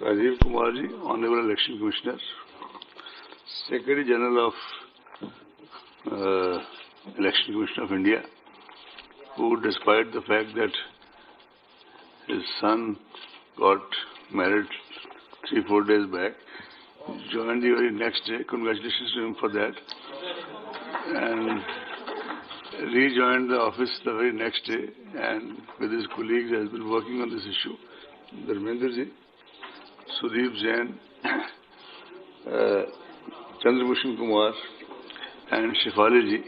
Rajiv Kumar ji, Honorable Election Commissioner, Secretary General of Election Commission of India, who, despite the fact that his son got married 3-4 days back, joined the very next day. Congratulations to him for that. And rejoined the office the very next day, and with his colleagues has been working on this issue. Dharmendra ji, Sudeep Jain, Chandrabhushan Kumar, and Shefali ji,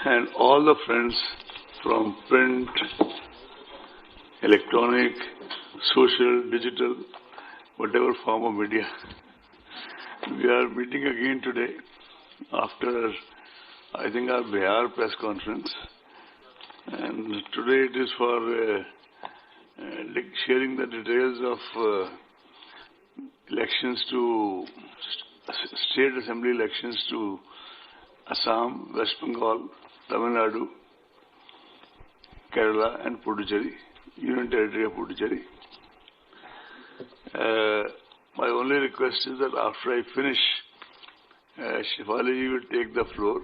and all the friends from print, electronic, social, digital, whatever form of media. We are meeting again today after, I think, our Bihar press conference, and today it is for sharing the details of elections to state assembly elections to Assam, West Bengal, Tamil Nadu, Kerala and Puducherry, Union Territory of Puducherry. My only request is that after I finish, Shefali ji will take the floor.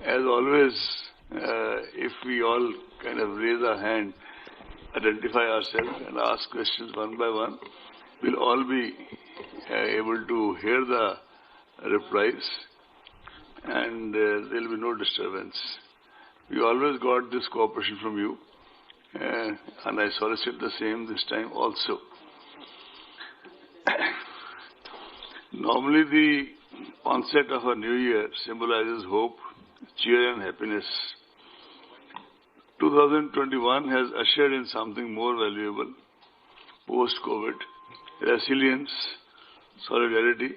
As always, if we all kind of raise our hand, identify ourselves and ask questions one by one, we'll all be able to hear the replies and there will be no disturbance. We always got this cooperation from you and I solicit the same this time also. Normally the onset of a new year symbolizes hope, cheer and happiness. 2021 has ushered in something more valuable post-COVID: resilience, solidarity,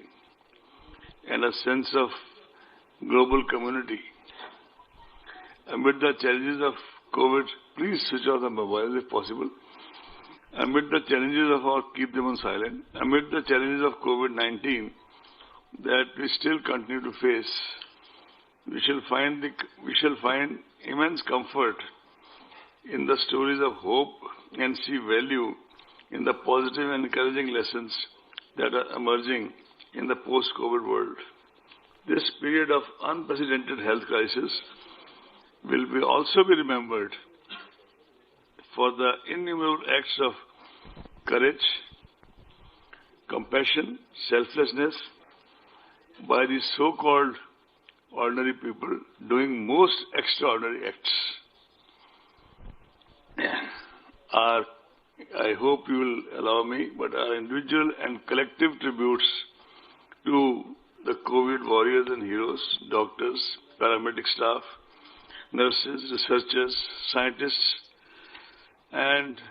and a sense of global community. Amid the challenges of COVID, please switch off the mobile if possible. Amid the challenges of keep them on silent. Amid the challenges of COVID-19 that we still continue to face, we shall find immense comfort in the stories of hope and see value in the positive and encouraging lessons that are emerging in the post-COVID world. This period of unprecedented health crisis will also be remembered for the innumerable acts of courage, compassion, selflessness by the so-called ordinary people doing most extraordinary acts. I hope you will allow me, but our individual and collective tributes to the COVID warriors and heroes, doctors, paramedic staff, nurses, researchers, scientists, and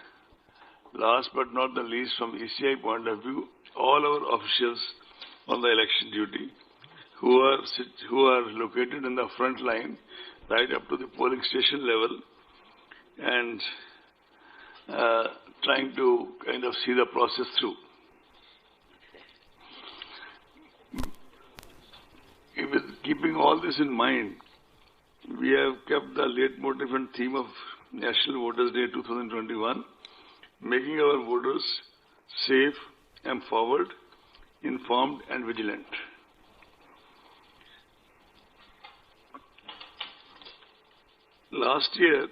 last but not the least, from ECI point of view, all our officials on the election duty who are located in the front line right up to the polling station level and trying to kind of see the process through. With keeping all this in mind, we have kept the leitmotif and theme of National Voters Day 2021, making our voters safe, empowered, informed and vigilant. Last year,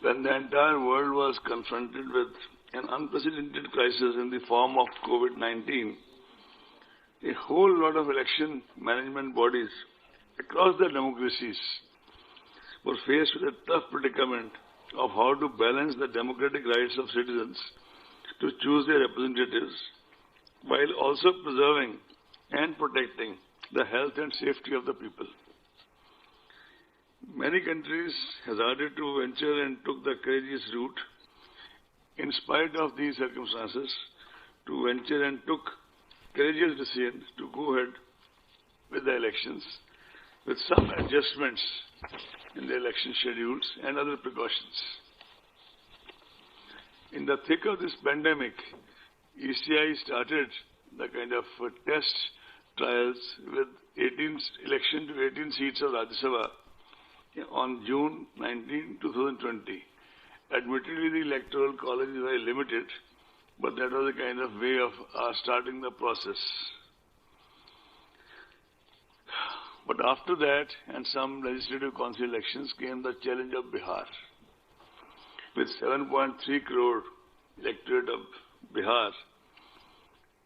when the entire world was confronted with an unprecedented crisis in the form of COVID-19, a whole lot of election management bodies across the democracies were faced with a tough predicament of how to balance the democratic rights of citizens to choose their representatives while also preserving and protecting the health and safety of the people. Many countries hazarded to venture and took the courageous route, in spite of these circumstances, to venture and took courageous decisions to go ahead with the elections, with some adjustments in the election schedules and other precautions. In the thick of this pandemic, ECI started the kind of test trials with election to 18 seats of Rajya Sabha on June 19, 2020. Admittedly, the electoral college is very limited, but that was a kind of way of starting the process. But after that, and some legislative council elections, came the challenge of Bihar. With 7.3 crore electorate of Bihar,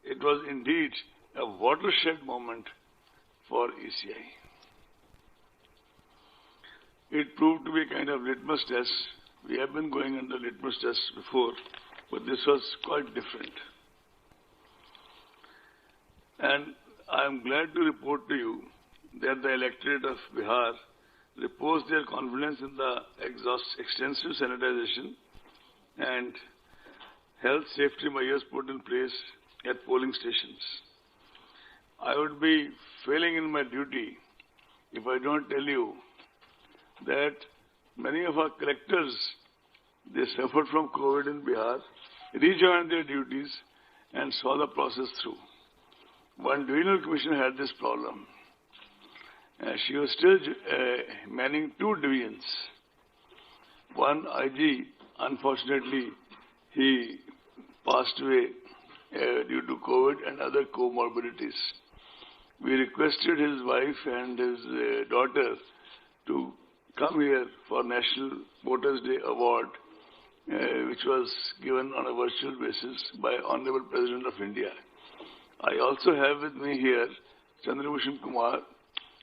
it was indeed a watershed moment for ECI. It proved to be a kind of litmus test. We have been going under litmus tests before, but this was quite different. And I am glad to report to you that the electorate of Bihar reposed their confidence in the extensive sanitization and health safety measures put in place at polling stations. I would be failing in my duty if I don't tell you that many of our collectors, they suffered from COVID in Bihar, rejoined their duties and saw the process through. One divisional commissioner had this problem. She was still manning 2 divisions. One IG, unfortunately, he passed away due to COVID and other comorbidities. We requested his wife and his daughter to come here for National Voters' Day Award, which was given on a virtual basis by Honorable President of India. I also have with me here Chandrabhushan Kumar,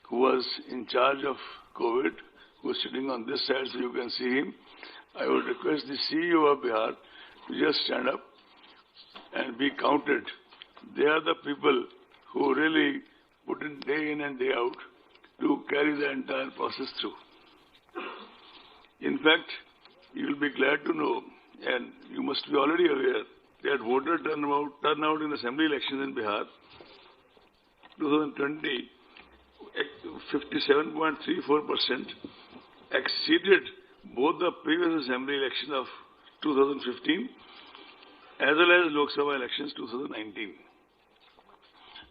who was in charge of COVID, who is sitting on this side so you can see him. I would request the CEO of Bihar to just stand up and be counted. They are the people who really put in day in and day out to carry the entire process through. In fact, you will be glad to know, and you must be already aware, that voter turnout in assembly elections in Bihar 2020, 57.34%, exceeded both the previous assembly election of 2015 as well as Lok Sabha elections 2019.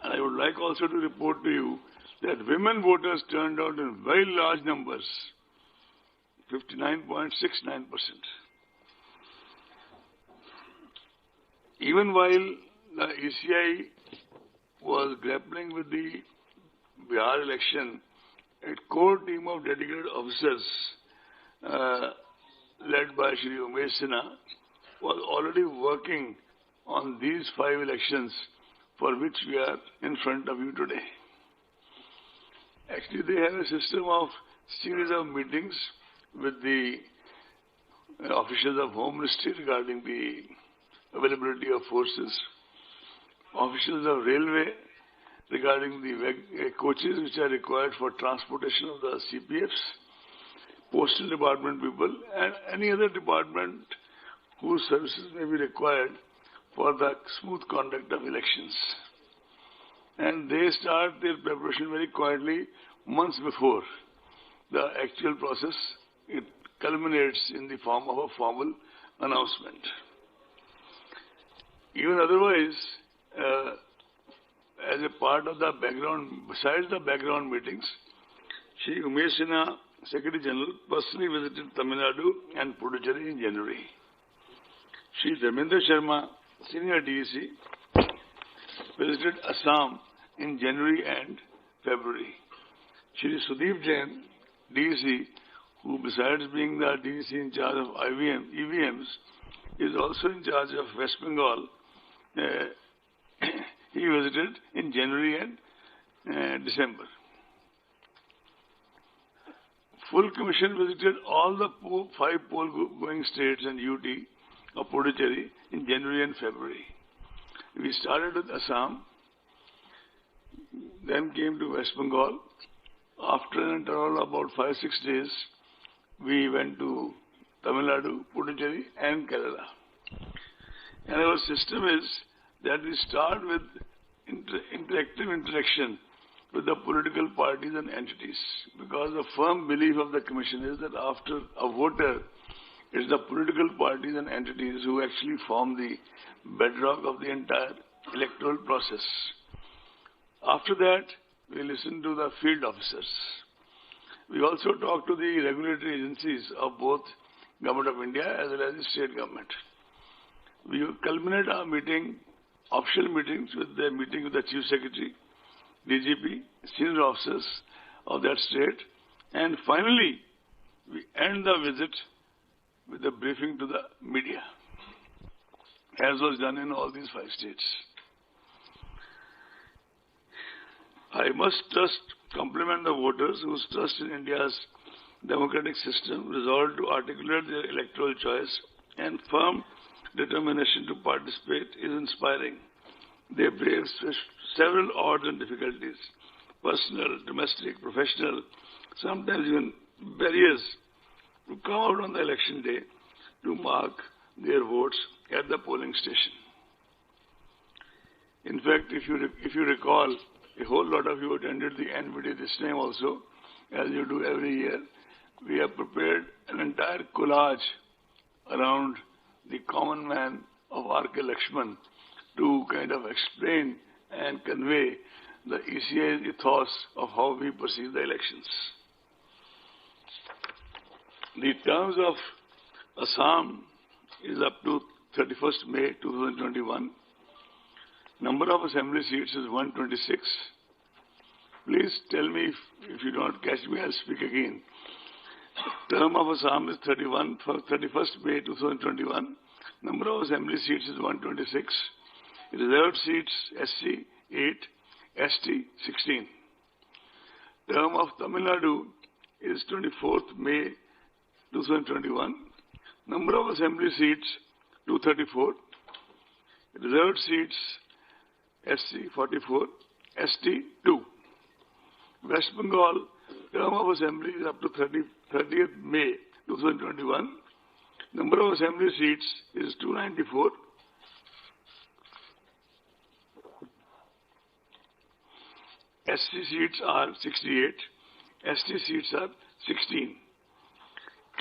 And I would like also to report to you that women voters turned out in very large numbers, 59.69%. Even while the ECI was grappling with the Bihar election, a core team of dedicated officers led by Shri Umesh Sinha was already working on these 5 elections for which we are in front of you today. Actually, they have a system of series of meetings with the officials of Home Ministry regarding the availability of forces, officials of Railway regarding the coaches which are required for transportation of the CPFs, Postal Department people, and any other department whose services may be required for the smooth conduct of elections. And they start their preparation very quietly months before the actual process. It culminates in the form of a formal announcement. Even otherwise, as a part of the background, besides the background meetings, Shri Umesh Sinha, Secretary General, personally visited Tamil Nadu and Puducherry in January. Shri Dharmendra Sharma, Senior DEC, visited Assam in January and February. Shri Sudeep Jain, DEC, who besides being the DEC in charge of EVMs, is also in charge of West Bengal. He visited in January and December. Full Commission visited all the 5 poll-going states and UT of Puducherry in January and February. We started with Assam, then came to West Bengal. After an interval of about 5-6 days, we went to Tamil Nadu, Puducherry and Kerala. And our system is that we start with interactive interaction with the political parties and entities, because the firm belief of the Commission is that after a voter, it's the political parties and entities who actually form the bedrock of the entire electoral process. After that, we listen to the field officers. We also talk to the regulatory agencies of both Government of India as well as the state government. We will culminate our meeting, official meetings with the meeting with the Chief Secretary, DGP, senior officers of that state, and finally we end the visit with a briefing to the media, as was done in all these 5 states. I must compliment the voters whose trust in India's democratic system, resolved to articulate their electoral choice, and firm determination to participate is inspiring. They brave several odds and difficulties, personal, domestic, professional, sometimes even barriers, to come out on the election day to mark their votes at the polling station. In fact, if you recall, a whole lot of you attended the NVD this time also, as you do every year. We have prepared an entire collage around the common man of R.K. Lakshman to kind of explain and convey the ECI's ethos of how we perceive the elections. The terms of Assam is up to 31st May 2021. Number of assembly seats is 126. Please tell me if you don't catch me, I'll speak again. Term of Assam is 31st May 2021. Number of assembly seats is 126. Reserved seats SC 8, ST 16. Term of Tamil Nadu is 24th May 2021. Number of assembly seats 234. Reserved seats SC 44, ST 2. West Bengal term of assembly is up to 30th May 2021. Number of assembly seats is 294. SC seats are 68. ST seats are 16.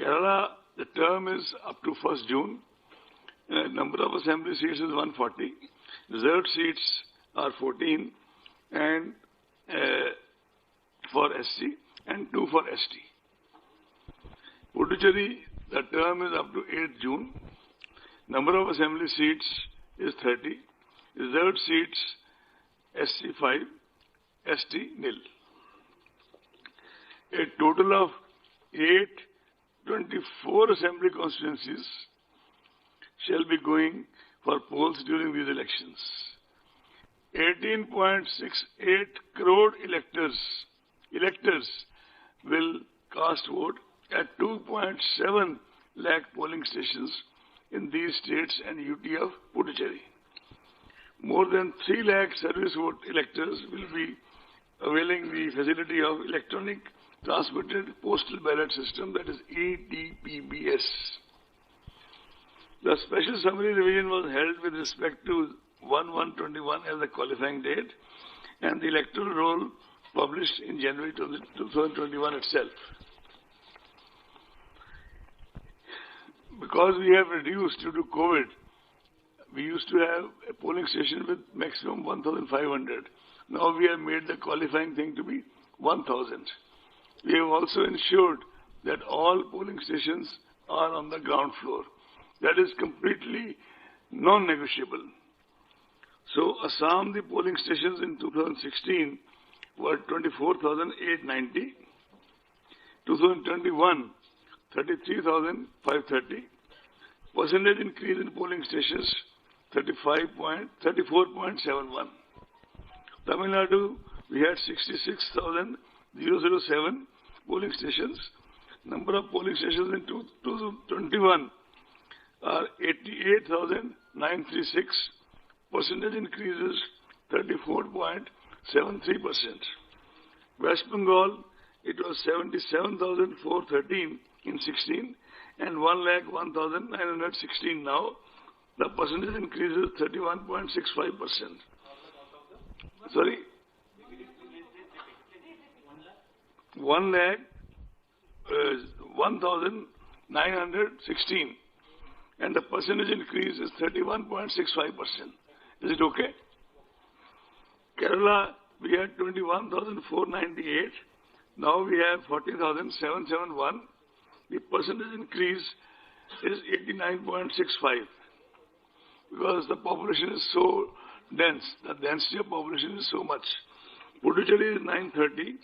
Kerala, the term is up to 1st June. Number of assembly seats is 140. Reserved seats are 14 and for SC and 2 for ST. Puducherry, the term is up to 8th June. Number of assembly seats is 30. Reserved seats SC 5, ST nil. A total of 824 assembly constituencies shall be going for polls during these elections. 18.68 crore electors will cast vote at 2.7 lakh polling stations in these states and UT of Puducherry. More than 3 lakh service vote electors will be availing the facility of electronic transmitted postal ballot system, that is ETPBS. The special summary revision was held with respect to 1/1/21 as the qualifying date, and the electoral roll published in January 2021 itself. Because we have reduced due to COVID, we used to have a polling station with maximum 1,500. Now we have made the qualifying thing to be 1,000. We have also ensured that all polling stations are on the ground floor. That is completely non-negotiable. So, Assam, the polling stations in 2016 were 24,890. 2021, 33,530. Percentage increase in polling stations, 34.71. Tamil Nadu, we had 66,007 polling stations. Number of polling stations in 2021 are 88,936. Percentage increase is 34.73%. West Bengal, it was 77,413 in 16 and 1,01,916 now. The percentage increase is 31.65%. Sorry? 1,0916 and the percentage increase is 31.65%. Is it okay? Kerala, we had 21,498. Now we have 40,771. The percentage increase is 89.65 because the population is so dense. The density of population is so much. Puducherry is 930.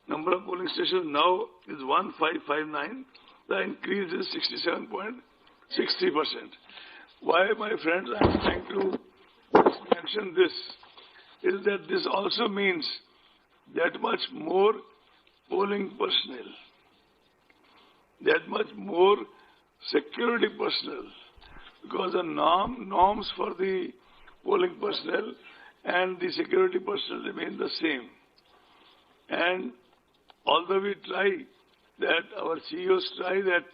Number of polling stations now is 1559. The increase is 67.63%. Why, my friends, I am trying to mention this is that this also means that much more polling personnel, that much more security personnel, because the norms for the polling personnel and the security personnel remain the same. And although we try that, our CEOs try that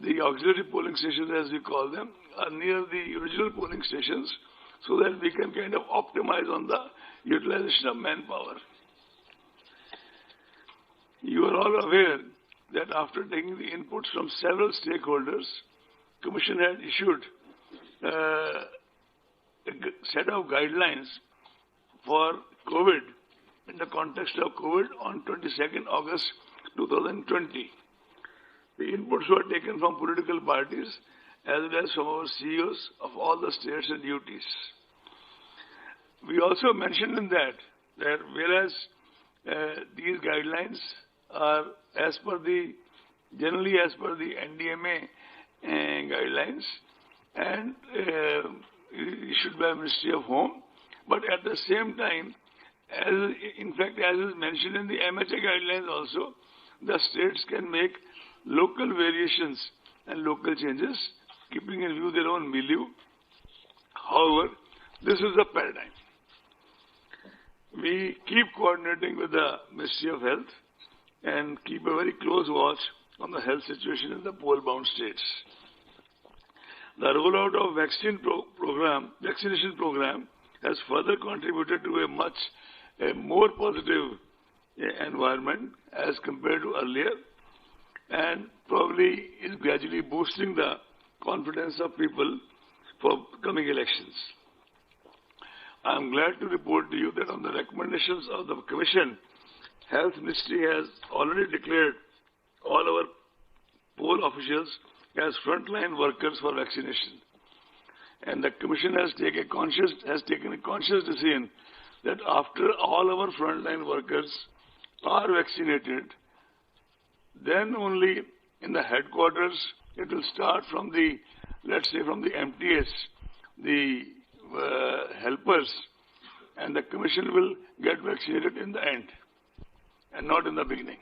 the auxiliary polling stations, as we call them, are near the original polling stations so that we can kind of optimize on the utilization of manpower. You are all aware that after taking the inputs from several stakeholders, Commission had issued a set of guidelines for COVID in the context of COVID on 22nd August 2020. The inputs were taken from political parties as well as from our CEOs of all the states and UTs. We also mentioned in that whereas these guidelines are generally as per the NDMA guidelines and issued by Ministry of Home, but at the same time, as is mentioned in the MHA guidelines also, the states can make local variations and local changes, keeping in view their own milieu. However, this is the paradigm. We keep coordinating with the Ministry of Health and keep a very close watch on the health situation in the poll-bound states. The rollout of vaccination program has further contributed to a much more positive environment as compared to earlier, and probably is gradually boosting the confidence of people for coming elections. I am glad to report to you that on the recommendations of the Commission, Health Ministry has already declared all our poll officials as frontline workers for vaccination. And the Commission has taken a conscious decision that after all our frontline workers are vaccinated, then only in the headquarters it will start from the, let's say, from the MTS, the helpers, and the Commission will get vaccinated in the end and not in the beginning.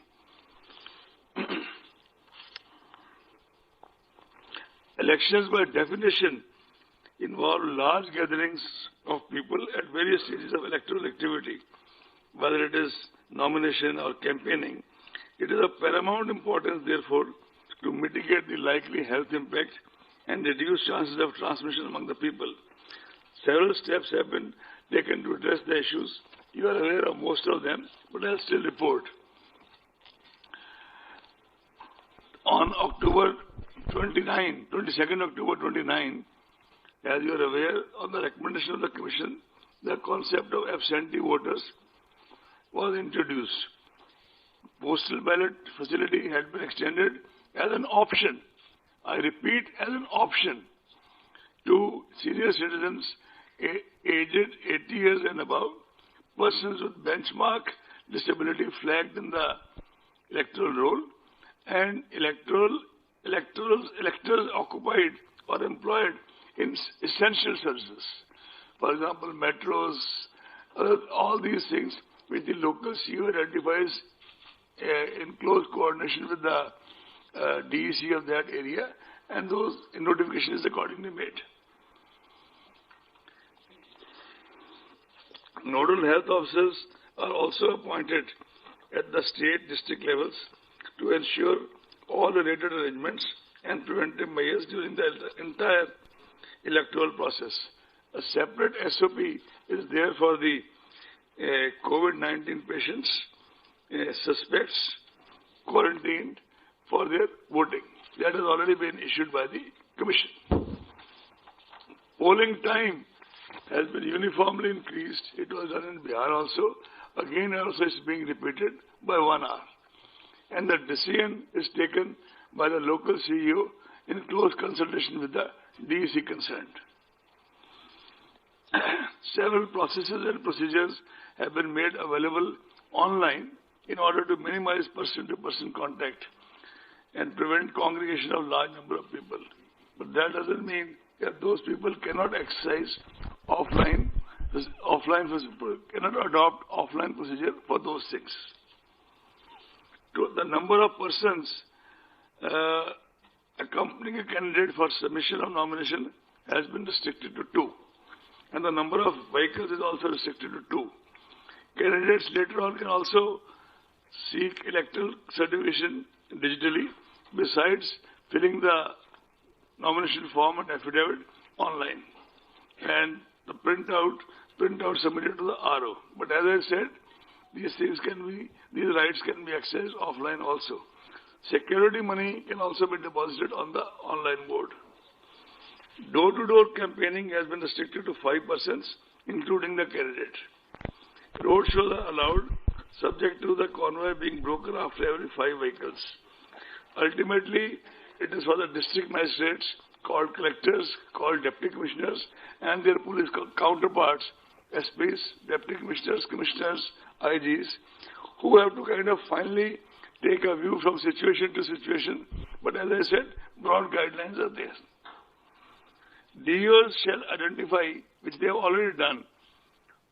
Elections by definition involve large gatherings of people at various stages of electoral activity, whether it is nomination or campaigning. It is of paramount importance, therefore, to mitigate the likely health impact and reduce chances of transmission among the people. Several steps have been taken to address the issues. You are aware of most of them, but I'll still report. On October 22nd October 29, as you are aware, on the recommendation of the Commission, the concept of absentee voters was introduced. Postal ballot facility had been extended as an option. I repeat, as an option to senior citizens aged 80 years and above, persons with benchmark disability flagged in the electoral roll, and electors occupied or employed in essential services. For example, metros, all these things which the local CEO identifies in close coordination with the DEC of that area, and those notifications accordingly made. Nodal health officers are also appointed at the state district levels to ensure all related arrangements and preventive measures during the entire electoral process. A separate SOP is there for the COVID-19 patients, suspects, quarantined for their voting. That has already been issued by the Commission. Polling time has been uniformly increased. It was done in Bihar also. Again, also it's being repeated by 1 hour. And the decision is taken by the local CEO in close consultation with the DEC concerned. Several processes and procedures have been made available online in order to minimize person-to-person contact and prevent congregation of large number of people. But that doesn't mean that those people cannot exercise cannot adopt offline procedure for those things. The number of persons accompanying a candidate for submission of nomination has been restricted to 2. And the number of vehicles is also restricted to 2. Candidates later on can also seek electoral certification digitally, besides filling the nomination form and affidavit online, and the printout submitted to the RO. But as I said, these rights can be accessed offline also. Security money can also be deposited on the online board. Door-to-door campaigning has been restricted to 5 persons, including the candidate. Road shows are allowed, subject to the convoy being broken after every 5 vehicles. Ultimately, it is for the district magistrates, called collectors, called deputy commissioners, and their police counterparts, SPs, deputy commissioners, commissioners, IGs, who have to kind of finally take a view from situation to situation. But as I said, broad guidelines are there. DOs shall identify, which they have already done,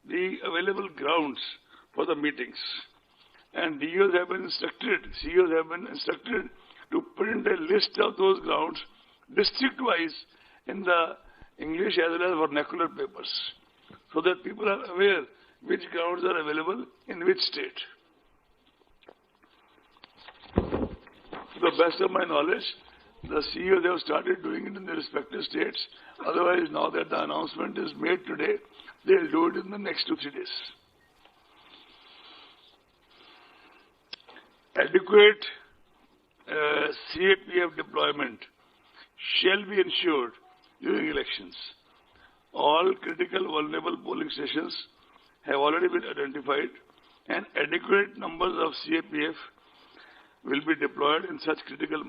the available grounds for the meetings. And DOs have been instructed, CEOs have been instructed to print a list of those grounds district-wise in the English as well as vernacular papers, so that people are aware which grounds are available in which state. To the best of my knowledge, the CEOs have started doing it in their respective states. Otherwise, now that the announcement is made today, they'll do it in the next 2-3 days. Adequate CAPF deployment shall be ensured during elections. All critical vulnerable polling stations have already been identified, and adequate numbers of CAPF will be deployed in such critical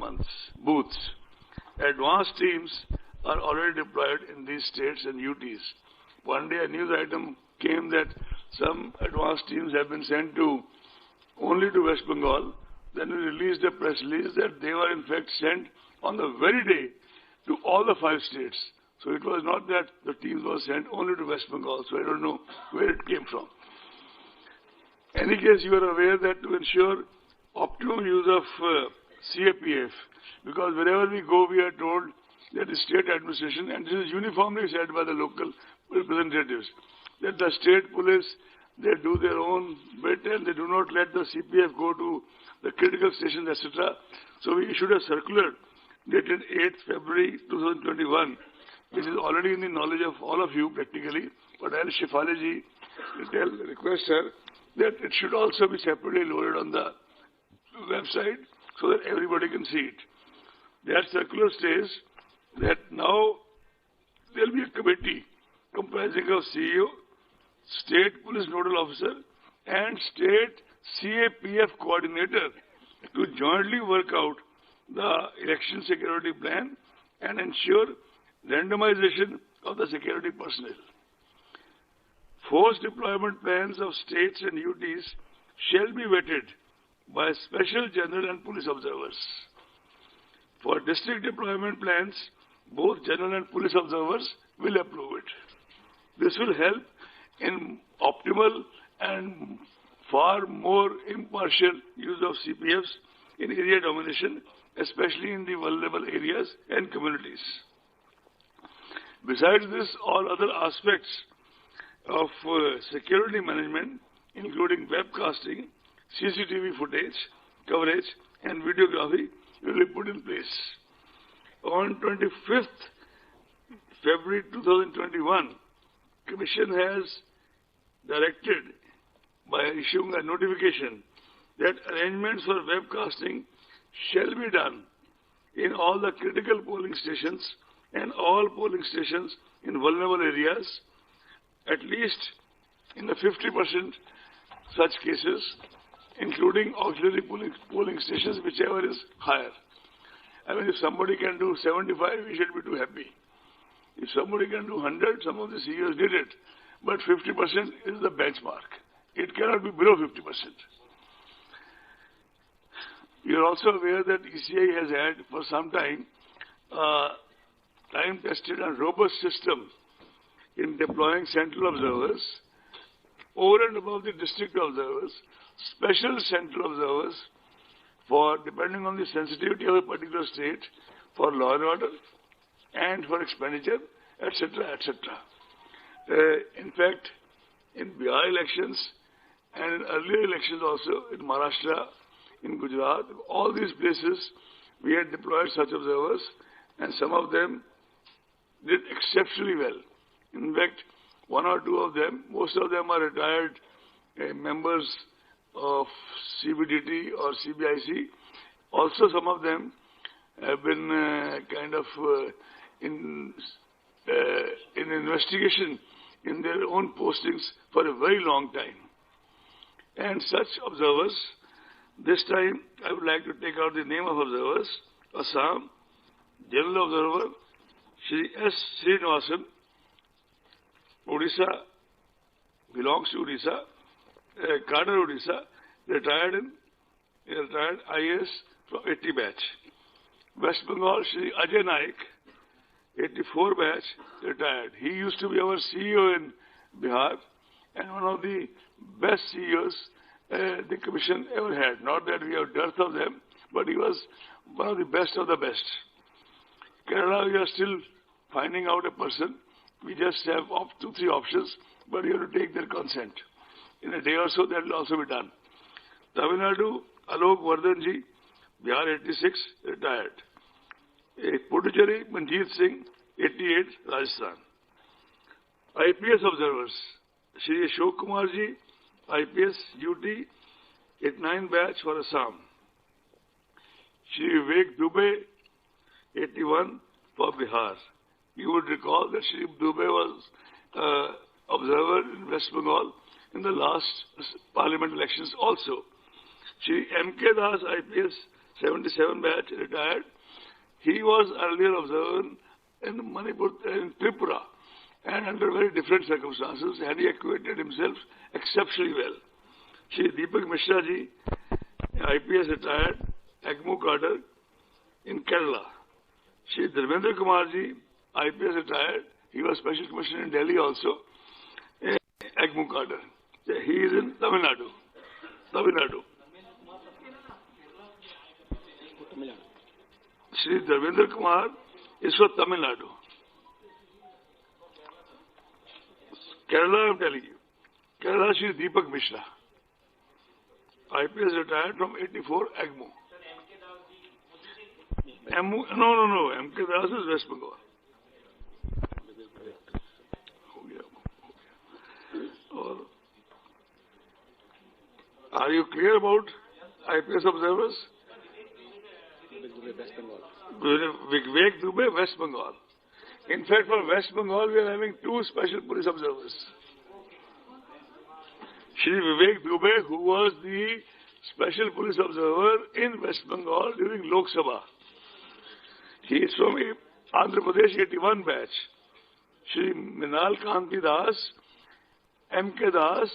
booths. Advanced teams are already deployed in these states and UTs. One day a news item came that some advanced teams have been sent only to West Bengal. Then we released a press release that they were in fact sent on the very day to all the 5 states. So it was not that the teams were sent only to West Bengal. So I don't know where it came from. In any case, you are aware that to ensure optimum use of CAPF, because wherever we go, we are told that the state administration, and this is uniformly said by the local representatives, that the state police, they do their own bit and they do not let the CPF go to the critical stations, etc. So we issued a circular dated 8th February 2021, which is already in the knowledge of all of you practically, but I'll Shefali request her that it should also be separately loaded on the website so that everybody can see it. That circular says that now there will be a committee comprising of CEO, State Police Nodal Officer, and State CAPF Coordinator to jointly work out the election security plan and ensure randomization of the security personnel. Force deployment plans of states and UTs shall be vetted by special general and police observers. For district deployment plans, both general and police observers will approve it. This will help in optimal and far more impartial use of CPFs in area domination, especially in the vulnerable areas and communities. Besides this, all other aspects of security management, including webcasting, CCTV footage, coverage, and videography, will be put in place. On 25th February 2021, Commission has directed by issuing a notification that arrangements for webcasting shall be done in all the critical polling stations and all polling stations in vulnerable areas, at least in the 50% such cases, including auxiliary polling stations, whichever is higher. I mean, if somebody can do 75, we should be too happy. If somebody can do 100, some of the CEOs did it. But 50% is the benchmark. It cannot be below 50%. You are also aware that ECI has had for some time time-tested and robust system in deploying central observers over and above the district observers, special central observers for, depending on the sensitivity of a particular state, for law and order and for expenditure, etc., etc. In fact, in Bihar elections and in earlier elections also, in Maharashtra, in Gujarat, all these places, we had deployed such observers, and some of them did exceptionally well. In fact, one or two of them, most of them are retired members of CBDT or CBIC. Also, some of them have been in investigation in their own postings for a very long time. And such observers, this time I would like to take out the name of observers. Assam, General Observer, Shri S. Srinivasan, Odisha, belongs to Odisha, Cadre Odisha, retired IAS from 80 batch. West Bengal, Shri Ajay Naik, 84 batch, retired. He used to be our CEO in Bihar and one of the best CEOs the Commission ever had. Not that we have dearth of them, but he was one of the best of the best. Kerala, we are still finding out a person. We just have 2-3 options, but you have to take their consent. In a day or so, that will also be done. Tamil Nadu, Alok Vardhanji, Bihar 86, retired. Puducherry, Manjeet Singh, 88, Rajasthan. IPS observers, Shri Ashok Kumarji, IPS UT, 89 batch for Assam. Shri Vivek Dubey, 81 for Bihar. You would recall that Shri Dubey was observer in West Bengal in the last parliament elections also. Shri M.K. Das, IPS, 77 batch, retired. He was earlier observer in Manipur, in Tripura, and under very different circumstances, and he acquitted himself exceptionally well. Shri Deepak Mishra ji, IPS retired, AGMO cadre in Kerala. Shri Dharmendra Kumar ji, IPS retired, he was Special Commissioner in Delhi also, AGMO cadre. He is in Tamil Nadu. Shri Dharmendra Kumar is for Tamil Nadu. Kerala, I am telling you. Kerala, Shri Deepak Mishra. IPS retired from 84 AGMO. No. M.K. Das is West Bengal. Are you clear about IPS observers? Vivek Dubey, West Bengal. In fact, for West Bengal, we are having 2 special police observers. Shri Vivek Dubey, who was the special police observer in West Bengal during Lok Sabha. He is from Andhra Pradesh 81 batch. Shri Minal Kanti Das, M.K. Das,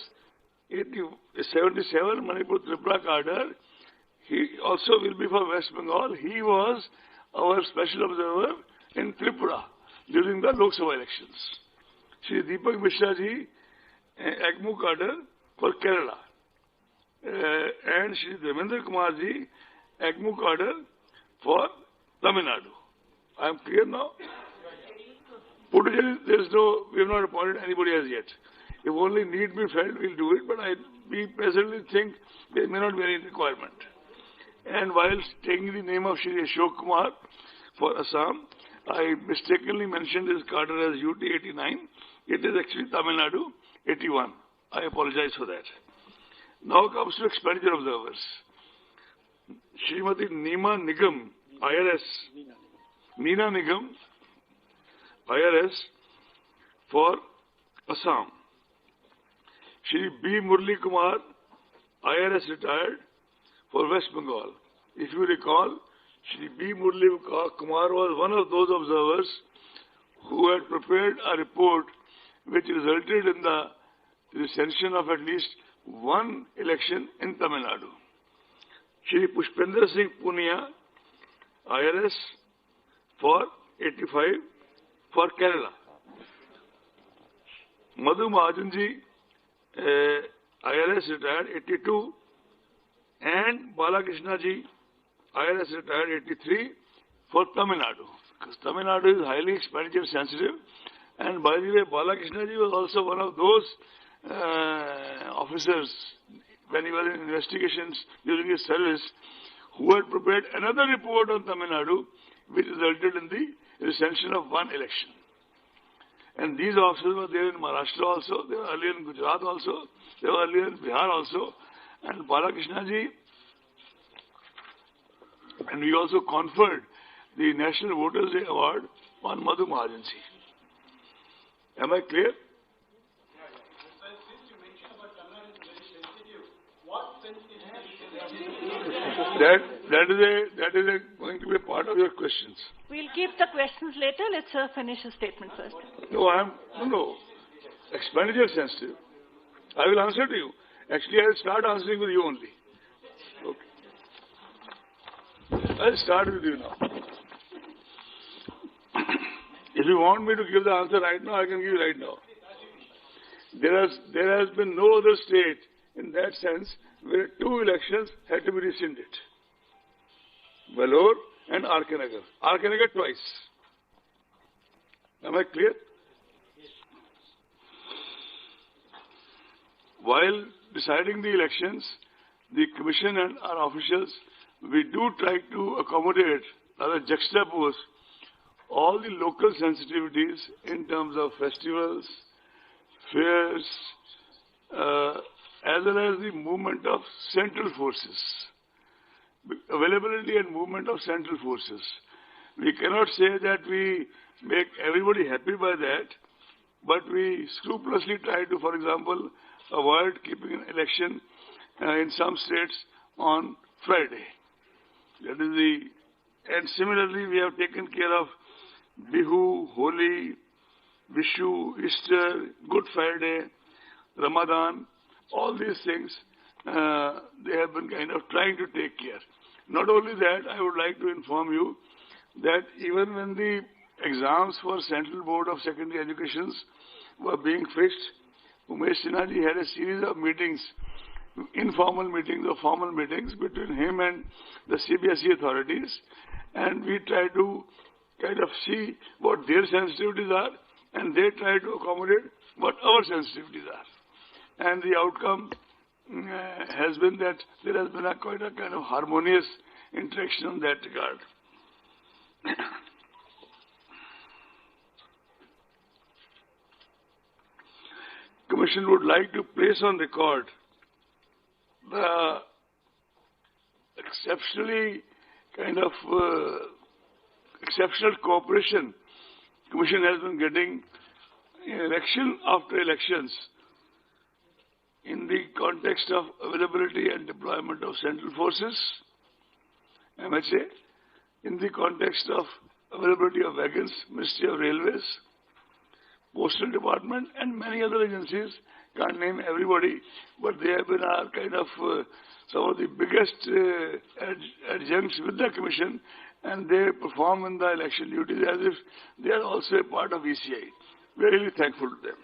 77 Manipur Tripura cadre. He also will be for West Bengal. He was our special observer in Tripura during the Lok Sabha elections. Shri Deepak Mishra ji, AGMO cadre for Kerala. And Shri Dharmendra Kumar ji, AGMO cadre for Tamil Nadu. I am clear now? Puducherry, we have not appointed anybody as yet. If only need be felt, we will do it, but we presently think there may not be any requirement. And while taking the name of Shri Ashok Kumar for Assam, I mistakenly mentioned his cadre as UT 89. It is actually Tamil Nadu 81. I apologize for that. Now comes to expenditure observers. Srimati Neema Nigam, IRS. Neena Nigam, IRS for Assam. Shri B. Murli Kumar, IRS retired for West Bengal. If you recall, Shri B. Murli Kumar was one of those observers who had prepared a report which resulted in the recension of at least one election in Tamil Nadu. Shri Pushpendra Singh Punia, IRS for 85 for Kerala. Madhu Mahajanji, IRS retired 82, and Balakrishna ji, IRS retired 83 for Tamil Nadu. Because Tamil Nadu is highly expenditure sensitive, and by the way, Balakrishna ji was also one of those officers when he was in investigations during his service who had prepared another report on Tamil Nadu which resulted in the recension of one election. And these officers were there in Maharashtra also, they were earlier in Gujarat also, they were earlier in Bihar also, and Balakrishna ji, and we also conferred the National Voters Day Award on Madhu Mahajan ji. Am I clear? That is going to be a part of your questions. We'll keep the questions later. Let's finish the statement first. No. Expenditure sensitive. I will answer to you. Actually, I'll start answering with you only. Okay. I'll start with you now. If you want me to give the answer right now, I can give you right now. There has been no other state in that sense where two elections had to be rescinded. Vellore and R.K. Nagar. R.K. Nagar twice. Am I clear? While deciding the elections, the Commission and our officials, we do try to accommodate, rather juxtapose, all the local sensitivities in terms of festivals, fairs, as well as the movement of central forces, availability and movement of central forces. We cannot say that we make everybody happy by that, but we scrupulously try to, for example, avoid keeping an election in some states on Friday. And similarly, we have taken care of Bihu, Holi, Vishu, Easter, Good Friday, Ramadan, all these things, they have been kind of trying to take care. Not only that, I would like to inform you that even when the exams for Central Board of Secondary Educations were being fixed, Umesh Sinha ji had a series of meetings, informal meetings or formal meetings between him and the CBSE authorities, and we try to kind of see what their sensitivities are, and they try to accommodate what our sensitivities are. And the outcome has been that there has been quite a kind of harmonious interaction in that regard. Commission would like to place on record the exceptionally kind of exceptional cooperation Commission has been getting election after elections in the context of availability and deployment of central forces, MHA, in the context of availability of wagons, Ministry of Railways, Postal Department, and many other agencies. Can't name everybody, but they have been our kind of some of the biggest adjuncts with the Commission, and they perform in the election duties as if they are also a part of ECI. We are really thankful to them.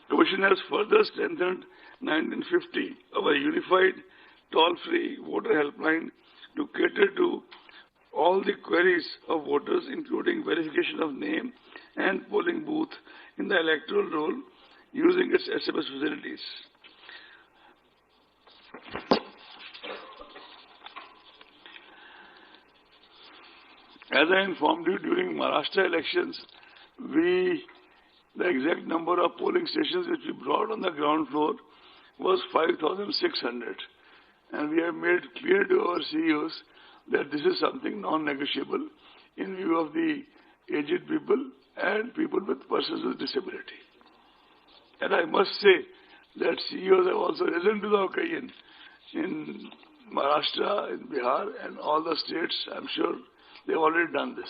Commission has further strengthened 1950 our unified toll-free voter helpline to cater to all the queries of voters, including verification of name and polling booth in the electoral roll using its SMS facilities. As I informed you during Maharashtra elections, the exact number of polling stations which we brought on the ground floor was 5,600. And we have made clear to our CEOs that this is something non-negotiable in view of the aged people and people with persons with disability. And I must say that CEOs have also risen to the occasion in Maharashtra, in Bihar, and all the states. I'm sure they've already done this.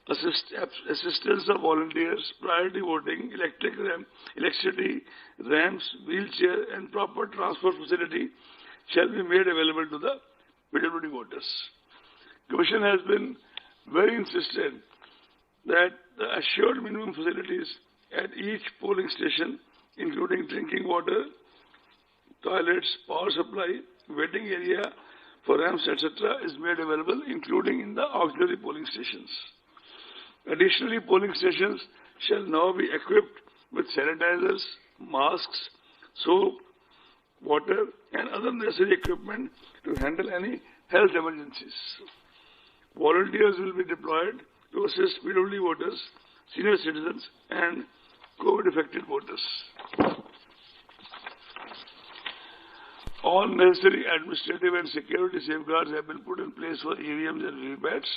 Assistance of volunteers, priority voting, electricity, ramps, wheelchair, and proper transport facility shall be made available to the PWD voters. Commission has been very insistent that the assured minimum facilities at each polling station, including drinking water, toilets, power supply, waiting area for ramps, etc., is made available, including in the auxiliary polling stations. Additionally, polling stations shall now be equipped with sanitizers, masks, soap, water, and other necessary equipment to handle any health emergencies. Volunteers will be deployed to assist PWD voters, senior citizens, and COVID-affected voters. All necessary administrative and security safeguards have been put in place for EVMs and VVPATs,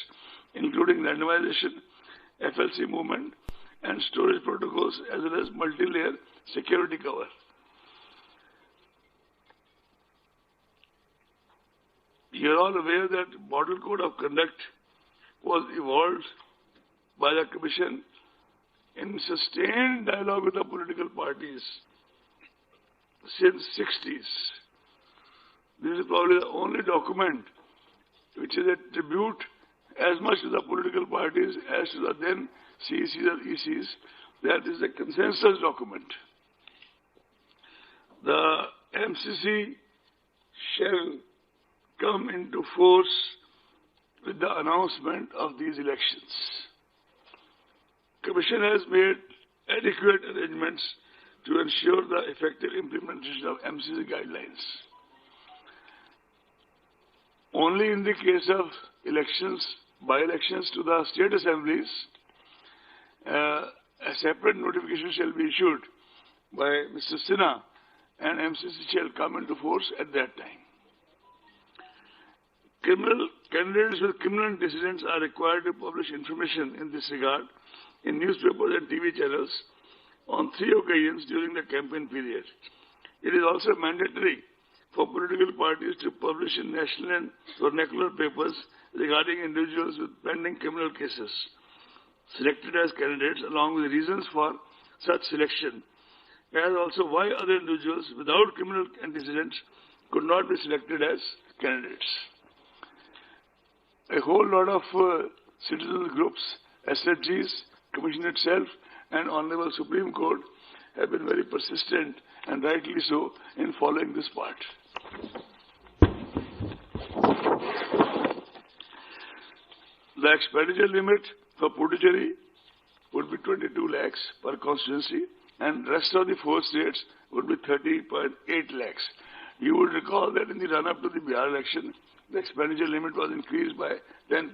including randomization, FLC movement, and storage protocols, as well as multi-layer security cover. You are all aware that Model Code of Conduct was evolved by the Commission in sustained dialogue with the political parties since 60s. This is probably the only document which is a tribute as much to the political parties as to the then CECs or ECs. That is a consensus document. The MCC shall come into force with the announcement of these elections. Commission has made adequate arrangements to ensure the effective implementation of MCC guidelines. Only in the case of elections, by-elections to the state assemblies, a separate notification shall be issued by Mr. Sinha, and MCC shall come into force at that time. Candidates with criminal antecedents are required to publish information in this regard in newspapers and TV channels on 3 occasions during the campaign period. It is also mandatory for political parties to publish in national and vernacular papers regarding individuals with pending criminal cases selected as candidates, along with reasons for such selection, as also why other individuals without criminal antecedents could not be selected as candidates. A whole lot of citizen groups, SHGs, Commission itself, and Honorable Supreme Court have been very persistent, and rightly so, in following this part. The expenditure limit for Puducherry would be 22 lakhs per constituency, and rest of the 4 states would be 30.8 lakhs. You would recall that in the run-up to the Bihar election, the expenditure limit was increased by 10%.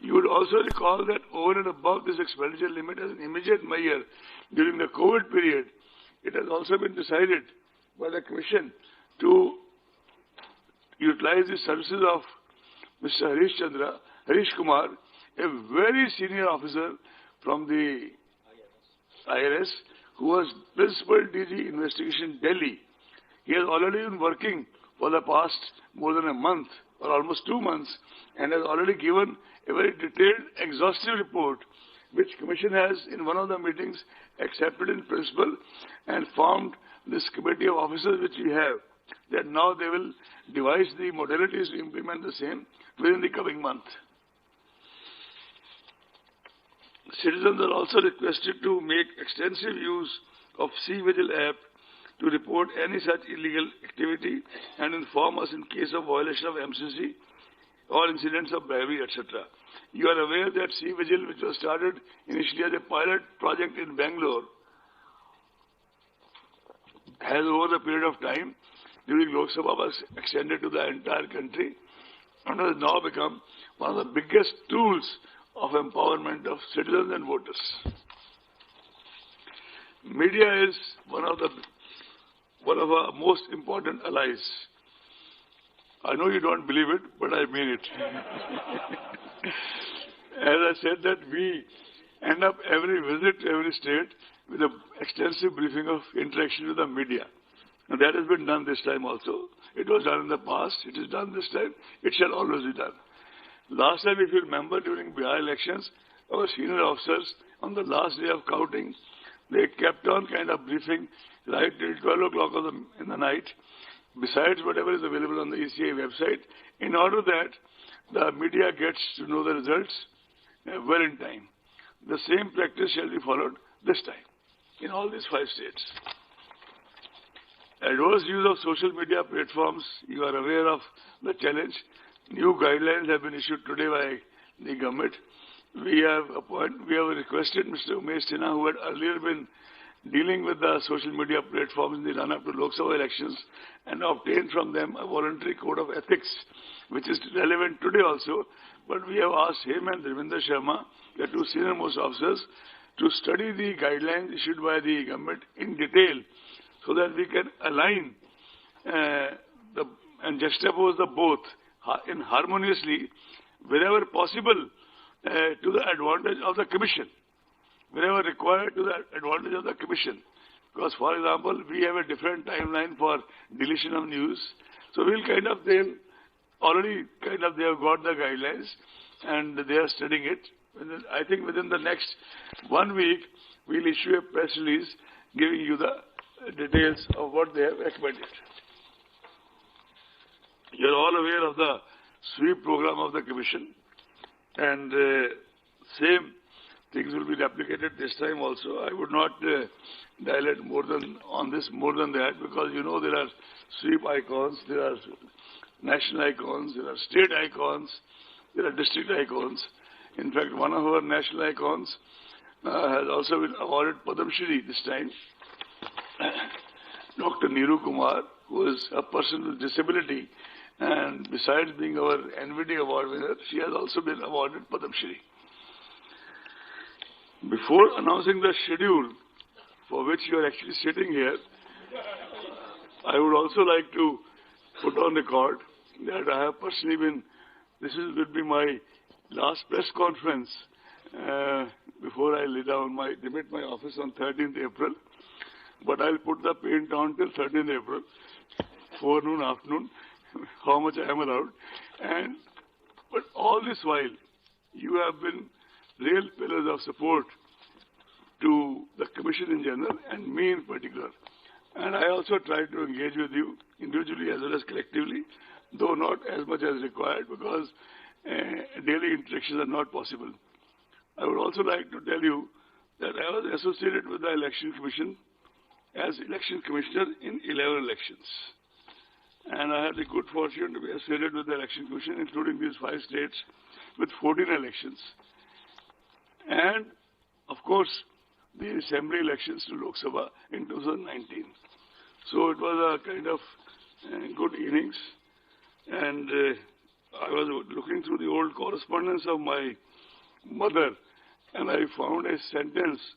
You would also recall that over and above this expenditure limit as an immediate measure during the COVID period, it has also been decided by the Commission to utilize the services of Mr. Harish Kumar, a very senior officer from the IRS, who was Principal DG Investigation Delhi. He has already been working for the past more than a month, or almost 2 months, and has already given a very detailed, exhaustive report, which Commission has, in one of the meetings, accepted in principle and formed this committee of officers which we have, that now they will devise the modalities to implement the same within the coming month. Citizens are also requested to make extensive use of C-Vigil app to report any such illegal activity and inform us in case of violation of MCC or incidents of bribery, etc. You are aware that C-Vigil, which was started initially as a pilot project in Bangalore, has over the period of time during Lok Sabha was extended to the entire country and has now become one of the biggest tools of empowerment of citizens and voters. Media is one of our most important allies. I know you don't believe it, but I mean it. as I said, that we end up every visit to every state with an extensive briefing of interaction with the media. And that has been done this time also. It was done in the past, it is done this time, it shall always be done. Last time, if you remember, during Bihar elections, our senior officers, on the last day of counting, they kept on kind of briefing right till 12 o'clock in the night, besides whatever is available on the ECI website, in order that the media gets to know the results well in time. The same practice shall be followed this time in all these 5 states. Adverse use of social media platforms, you are aware of the challenge. New guidelines have been issued today by the government. We have requested Mr. Umesh Sinha, who had earlier been dealing with the social media platforms in the run-up to Lok Sabha elections, and obtained from them a voluntary code of ethics, which is relevant today also. But we have asked him and Devinder Sharma, the 2 senior-most officers, to study the guidelines issued by the government in detail, so that we can align and juxtapose the both in harmoniously, wherever possible, to the advantage of the Commission, wherever required to the advantage of the Commission. Because, for example, we have a different timeline for deletion of news. So we'll they have got the guidelines and they are studying it. I think within the next 1 week, we'll issue a press release giving you the details of what they have recommended. You're all aware of the sweep program of the Commission, and same things will be replicated this time also. I would not dilate more than that, because you know there are sweep icons, there are national icons, there are state icons, there are district icons. In fact, one of our national icons has also been awarded Padma Shri this time. Dr. Neeru Kumar, who is a person with disability, and besides being our NVD award winner, she has also been awarded Padma Shri. Before announcing the schedule for which you are actually sitting here, I would also like to put on record that I have personally been, will be my last press conference before I demit my office on 13th April. But I'll put the paint on till 13th April, forenoon, afternoon, how much I am allowed. But all this while, you have been real pillars of support to the Commission in general and me in particular. And I also try to engage with you individually as well as collectively, though not as much as required, because daily interactions are not possible. I would also like to tell you that I was associated with the Election Commission as Election Commissioner in 11 elections. And I had the good fortune to be associated with the Election Commission, including these 5 states, with 14 elections. And, of course, the Assembly elections to Lok Sabha in 2019. So it was a kind of good innings. And I was looking through the old correspondence of my mother, and I found a sentence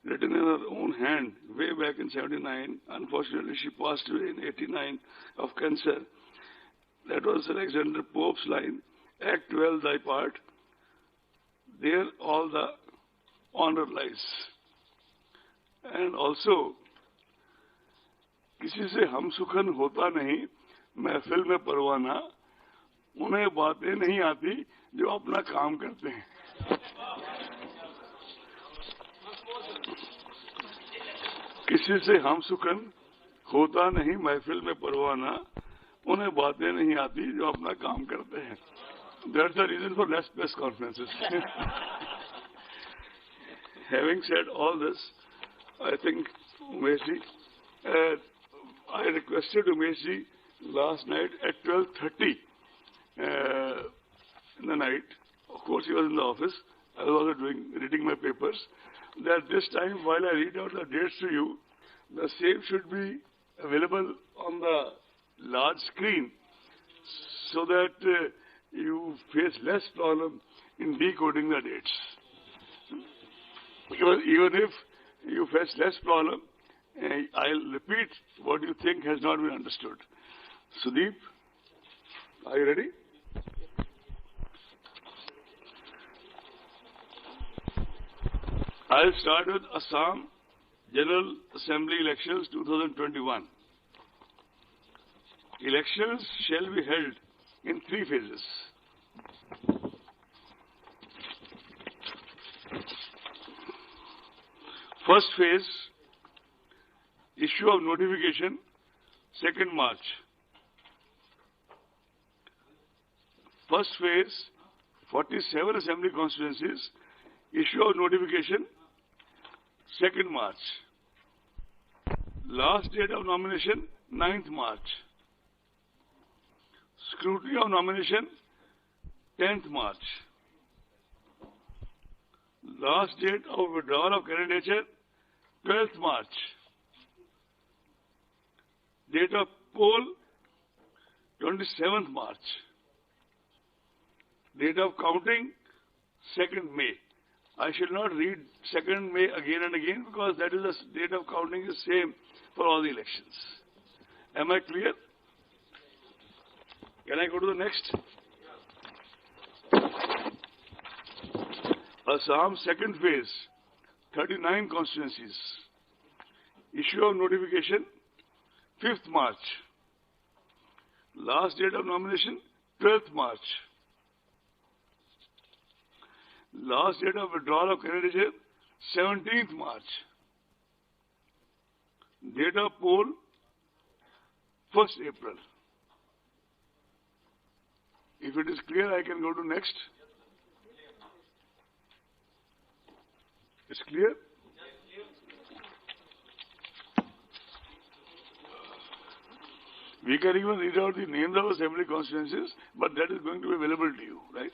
written in her own hand way back in 79. Unfortunately, she passed away in 89 of cancer. That was Alexander Pope's line, Act well thy part, there all the honor lies. And also, किसी से हम सुखन होता नहीं, महफिल में परवाना, उन्हें बातें नहीं आती जो अपना काम करते हैं. किसी से हम सुखन होता नहीं, महफिल में परवाना, उन्हें बातें नहीं आती जो अपना काम करते हैं. That's the reason for less press conferences. Having said all this, I think Umeshji, I requested Umeshji last night at 12:30 in the night. Of course, he was in the office. I was also reading my papers. That this time, while I read out the dates to you, the same should be available on the large screen, so that you face less problem in decoding the dates. Even if you face less problem, I'll repeat what you think has not been understood. Sudeep, are you ready? I'll start with Assam General Assembly Elections 2021. Elections shall be held in 3 phases. First phase, issue of notification, 2nd March. First phase, 47 assembly constituencies, issue of notification, 2nd March. Last date of nomination, 9th March. Scrutiny of nomination, 10th March. Last date of withdrawal of candidature, 12th March. Date of poll, 27th March. Date of counting, 2nd May. I shall not read 2nd May again and again because that is the date of counting is same for all the elections. Am I clear? Can I go to the next? Assam 2nd phase, 39 constituencies. Issue of notification, 5th March. Last date of nomination, 12th March. Last date of withdrawal of candidature, 17th March. Date of poll, 1st April. If it is clear, I can go to next. It's clear? We can even read out the names of assembly constituencies, but that is going to be available to you, right?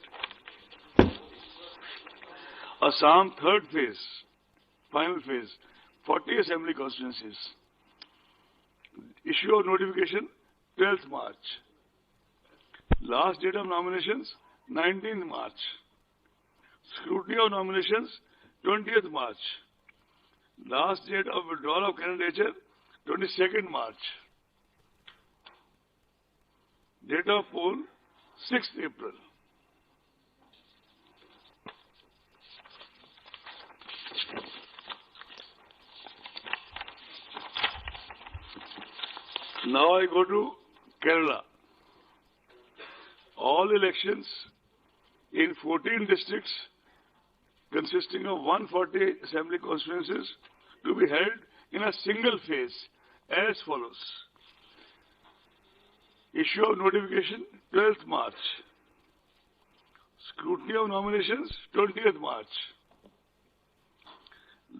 Assam 3rd phase, final phase, 40 assembly constituencies. Issue of notification, 12th March. Last date of nominations, 19th March. Scrutiny of nominations, 20th March. Last date of withdrawal of candidature, 22nd March. Date of poll, 6th April. Now I go to Kerala. All elections in 14 districts consisting of 140 assembly constituencies to be held in a single phase as follows. Issue of notification, 12th March. Scrutiny of nominations, 20th March.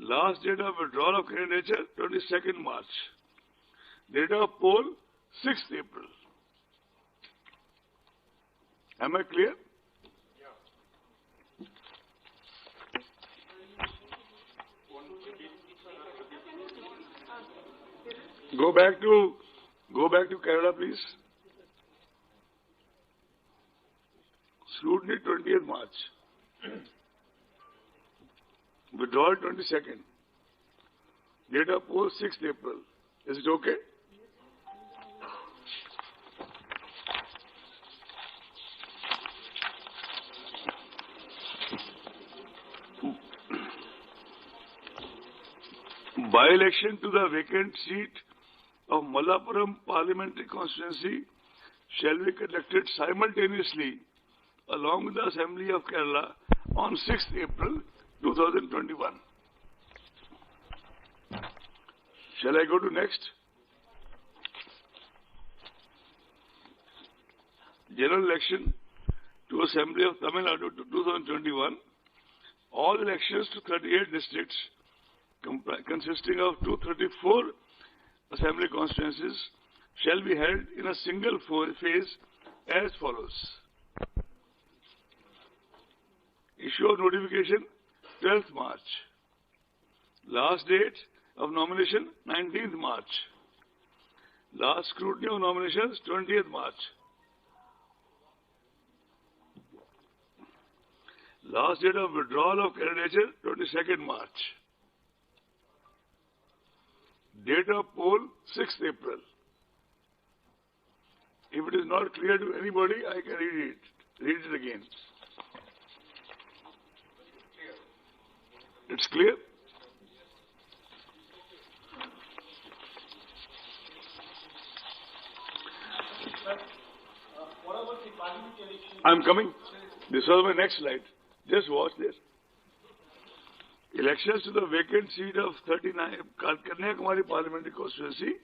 Last date of withdrawal of candidature, 22nd March. Date of poll, 6th April. Am I clear? Go back to Kerala, please. Scrutiny 20th March. Withdrawal 22nd. Date of poll 6th April. Is it okay? By-election to the vacant seat of Malappuram Parliamentary Constituency shall be conducted simultaneously along with the Assembly of Kerala on 6th April 2021. Shall I go to next? General election to Assembly of Tamil Nadu 2021. All elections to 38 districts consisting of 234 assembly constituencies shall be held in a single phase as follows. Issue of notification, 12th March. Last date of nomination, 19th March. Last scrutiny of nominations, 20th March. Last date of withdrawal of candidature, 22nd March. Date of poll, 6th April. If it is not clear to anybody, I can read it again. It's clear? I'm coming. This was my next slide. Just watch this. Elections to the vacant seat of 39 Kanyakumari Parliamentary Constituency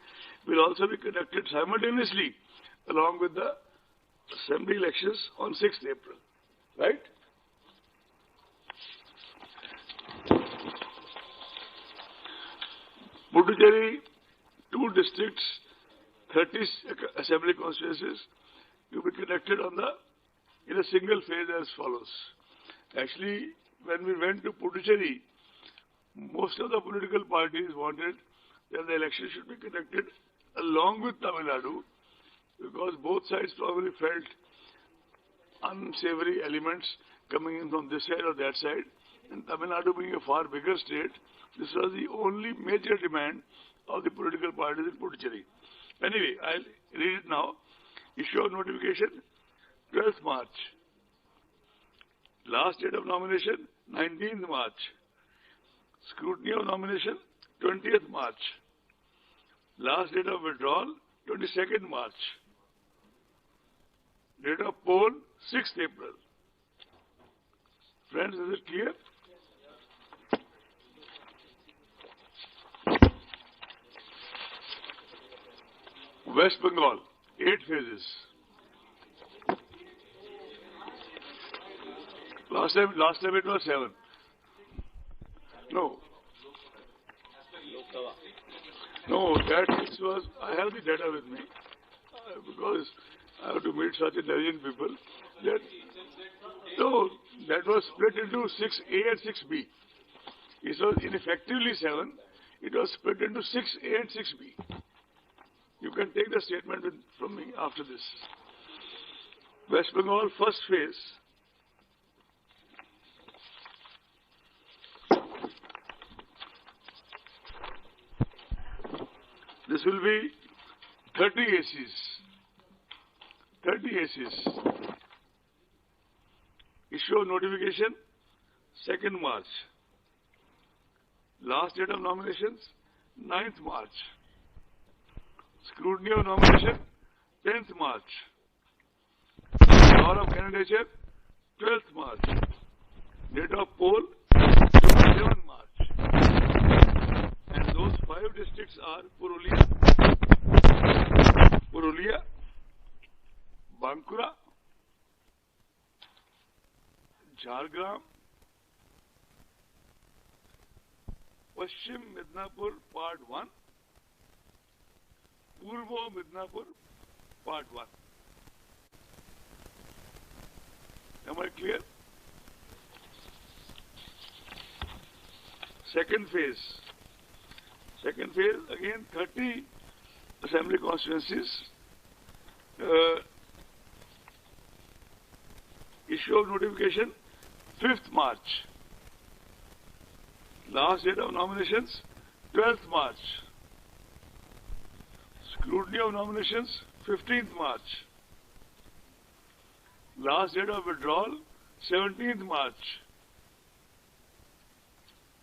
will also be conducted simultaneously along with the Assembly elections on 6th April. Right? Puducherry, 2 districts, 30 Assembly constituencies will be conducted in a single phase as follows. Actually, when we went to Puducherry, most of the political parties wanted that the election should be conducted along with Tamil Nadu, because both sides probably felt unsavory elements coming in from this side or that side, and Tamil Nadu being a far bigger state, this was the only major demand of the political parties in Puducherry. Anyway, I'll read it now. Issue of notification, 12th March. Last date of nomination, 19th March. Scrutiny of nomination, 20th March. Last date of withdrawal, 22nd March. Date of poll, 6th April. Friends, is it clear? West Bengal, 8 phases. Last time it was 7. No, that was, I have the data with me, because I have to meet such intelligent people. That was split into 6A and 6B. It was ineffectively 7. It was split into 6A and 6B. You can take the statement from me after this. West Bengal, first phase. This will be 30 ACs. 30 ACs. Issue of notification, 2nd March. Last date of nominations, 9th March. Scrutiny of nomination, 10th March. Hour of candidature, 12th March. Date of poll, 27th March. And those 5 districts are Purulia, Bankura, Jhargram, Paschim Midnapur Part 1, Purvo Midnapur Part 1. Am I clear? Second phase, again 30 assembly constituencies. Issue of notification, 5th March. Last date of nominations, 12th March. Scrutiny of nominations, 15th March. Last date of withdrawal, 17th March.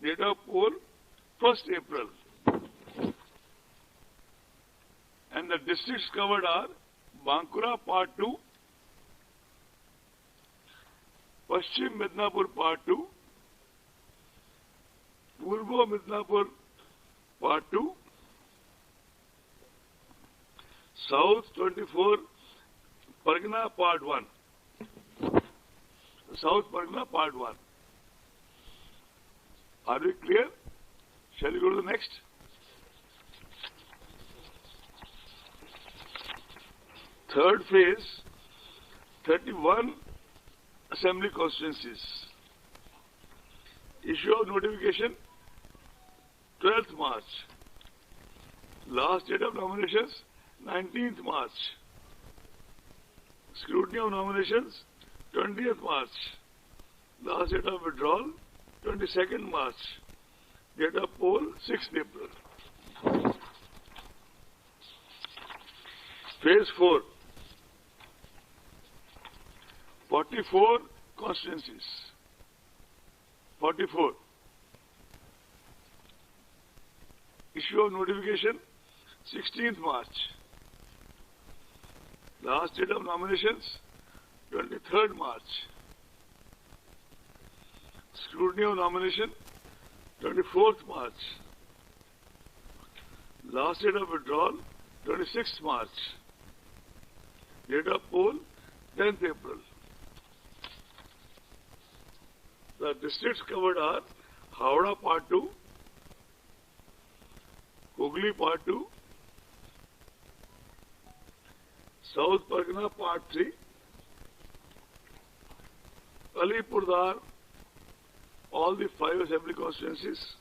Date of poll, 1st April. And the districts covered are Bankura Part 2, Paschim Midnapur Part 2, Purvo Midnapur Part 2, South 24 Pargana Part 1. South Pargana Part 1. Are we clear? Shall we go to the next? Third phase, 31 assembly constituencies. Issue of notification, 12th March. Last date of nominations, 19th March. Scrutiny of nominations, 20th March. Last date of withdrawal, 22nd March. Date of poll, 6th April. Phase 4. 44 constituencies. 44. Issue of notification 16th March. Last date of nominations 23rd March. Scrutiny of nomination 24th March. Last date of withdrawal 26th March. Date of poll 10th April. The districts covered are Howrah Part 2, Hooghly Part 2, South Pargana Part 3, Alipurdar, all the 5 assembly constituencies,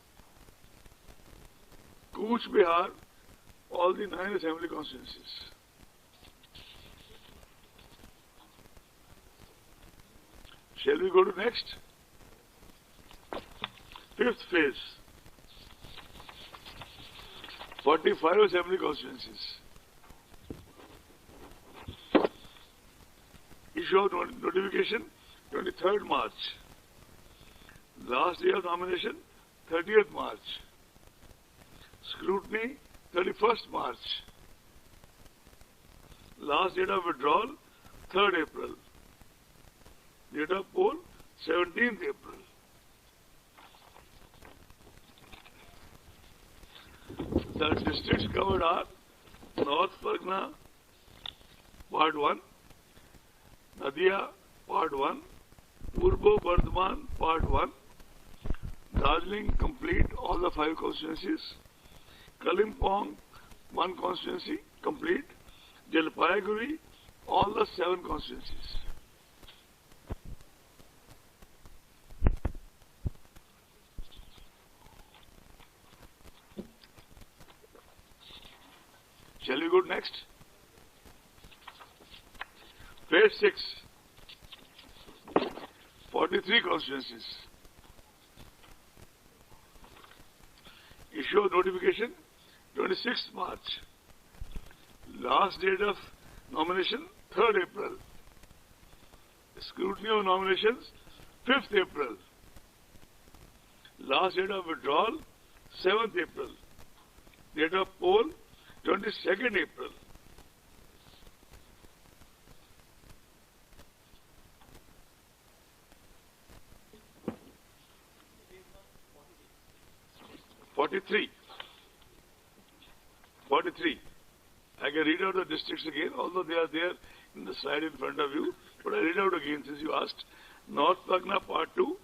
Cooch Behar, all the 9 assembly constituencies. Shall we go to next? 5th phase. 45 assembly constituencies. Issue of notification 23rd March. Last day of nomination 30th March. Scrutiny 31st March. Last date of withdrawal 3rd April. Date of poll 17th April. The districts covered are North Pargana Part 1, Nadia Part 1, Purbo Bardhaman Part 1, Darjeeling complete all the 5 constituencies, Kalimpong 1 constituency complete, Jalpaiguri all the 7 constituencies. Shall we go next? Phase 6, 43 constituencies. Issue of notification 26th March. Last date of nomination 3rd April. Scrutiny of nominations 5th April. Last date of withdrawal 7th April. Date of poll 22nd April. Forty-three. I can read out the districts again, although they are there in the slide in front of you. But I read out again since you asked. North Pargana Part 2,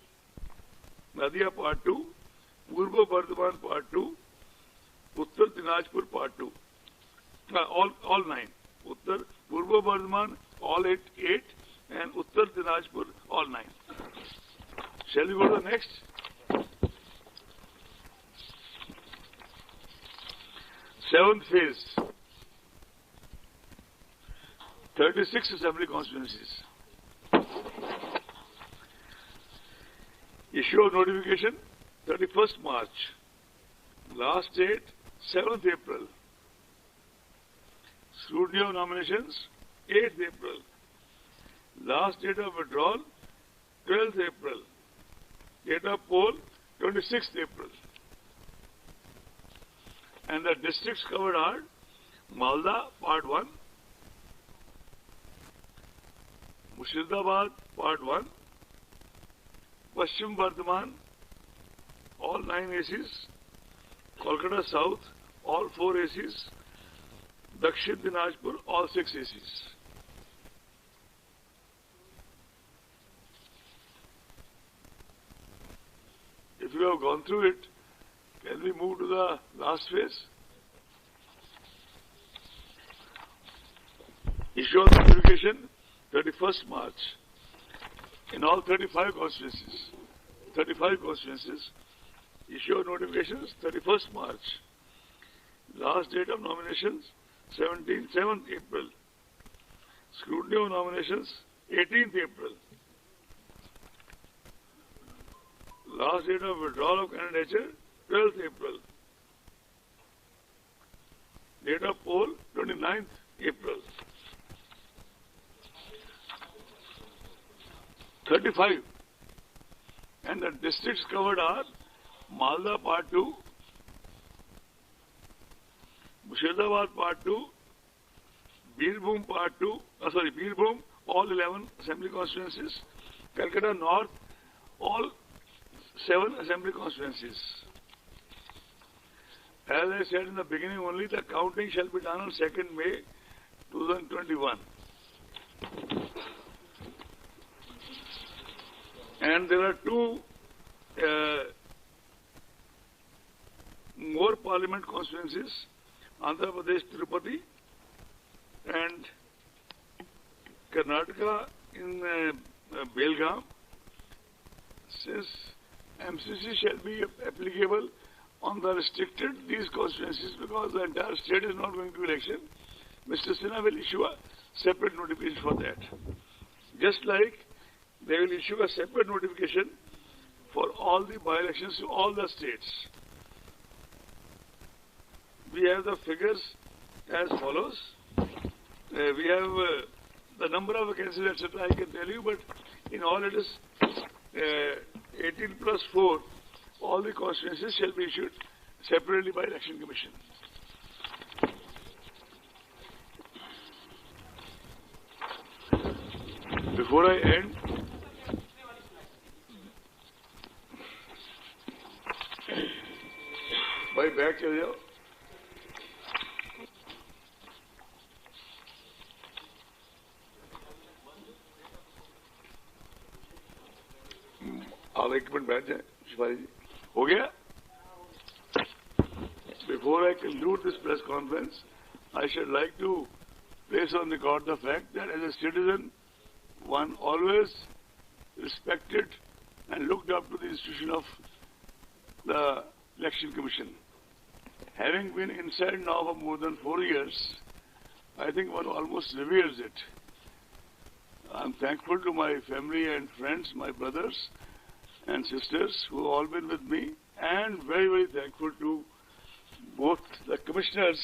Nadia Part 2, Purbo Bardhaman Part 2, Uttar Dinajpur Part 2. All 9. Uttar, Purbo Bardhaman, all 8, and Uttar Dinajpur, all 9. Shall we go to the next? Seventh phase. 36 assembly constituencies. Issue of notification 31st March. Last date 7th April. Scrutiny of nominations 8th April. Last date of withdrawal 12th April. Date of poll 26th April. And the districts covered are Malda Part 1, Murshidabad Part 1, Paschim Bardhaman, all 9 ACs, Kolkata South, all 4 ACs, Dakshin Dinajpur, all 6 ACs. If you have gone through it, can we move to the last phase? Issue of notification 31st March. In all 35 constituencies. Issue of notifications 31st March. Last date of nominations 7th April. Scrutiny of nominations 18th April. Last date of withdrawal of candidature 12th April. Date of poll 29th April. 35. And the districts covered are Malda Part 2, Murshidabad Part 2, Birbhum Part 2, Birbhum, all 11 assembly constituencies, Calcutta North, all 7 assembly constituencies. As I said in the beginning only, the counting shall be done on 2nd May 2021. And there are 2 more parliament constituencies, Andhra Pradesh, Tirupati, and Karnataka in Belgaum. Since MCC shall be applicable on the restricted these constituencies because the entire state is not going to election, Mr. Sinha will issue a separate notification for that. Just like they will issue a separate notification for all the by-elections to all the states. We have the figures as follows. We have the number of vacancies, etc. I can tell you, but in all it is 18 plus 4. All the constituencies shall be issued separately by Election Commission. Before I end, भाई bag चले जाओ. आप 1 minute बैठ जाए शिवाजी जी. हो गया? Before I conclude this press conference, I should like to place on record the fact that as a citizen, one always respected and looked up to the institution of the Election Commission. Having been inside now for more than 4 years, I think one almost reveres it. I'm thankful to my family and friends, my brothers and sisters who have all been with me, and very, very thankful to both the commissioners